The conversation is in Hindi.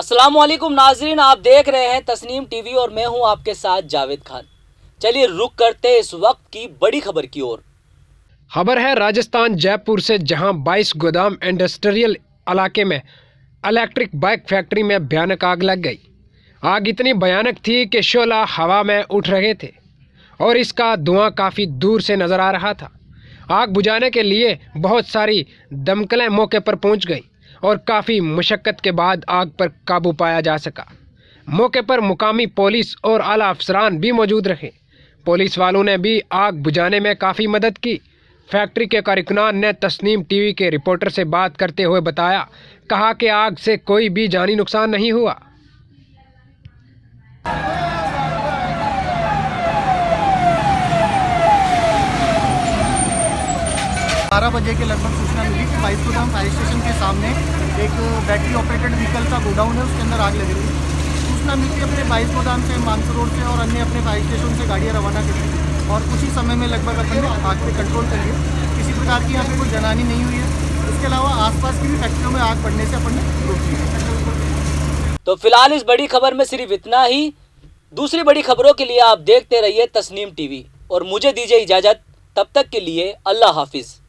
अस्सलामुअलैकुम नाजरीन, आप देख रहे हैं तस्नीम टीवी और मैं हूं आपके साथ जावेद खान। चलिए रुक करते इस वक्त की बड़ी खबर की ओर। खबर है राजस्थान जयपुर से, जहां 22 गोदाम इंडस्ट्रियल इलाके में इलेक्ट्रिक बाइक फैक्ट्री में भयानक आग लग गई। आग इतनी भयानक थी कि शोला हवा में उठ रहे थे और इसका धुआं काफ़ी दूर से नज़र आ रहा था। आग बुझाने के लिए बहुत सारी दमकलें मौके पर पहुंच गई और काफ़ी मुशक्क़त के बाद आग पर काबू पाया जा सका। मौके पर मुकामी पुलिस और आला अफसरान भी मौजूद रहे। पुलिस वालों ने भी आग बुझाने में काफ़ी मदद की। फैक्ट्री के कारकुनान ने तस्नीम टीवी के रिपोर्टर से बात करते हुए कहा कि आग से कोई भी जानी नुकसान नहीं हुआ। 12 बजे के लगभग सूचना मिली कि 22 गोदाम फायर स्टेशन के सामने एक बैटरी ऑपरेटेड व्हीकल का गोडाउन है, उसके अंदर आग लगी थी। सूचना मिलती अपने 22 गोदाम से, मानसू रोड से और अन्य अपने फायर स्टेशन से गाड़ियाँ रवाना कर दी और कुछ ही समय में लगभग अपन ने आग पे कंट्रोल कर लिया। किसी प्रकार की यहाँ पे कोई जनानी नहीं हुई है। इसके अलावा आसपास की भी फैक्ट्रियों में आग बढ़ने से अपन ने रोक दी। तो फिलहाल इस बड़ी खबर में सिर्फ इतना ही। दूसरी बड़ी खबरों के लिए आप देखते रहिए तस्नीम टीवी और मुझे दीजिए इजाजत। तब तक के लिए अल्लाह हाफिज।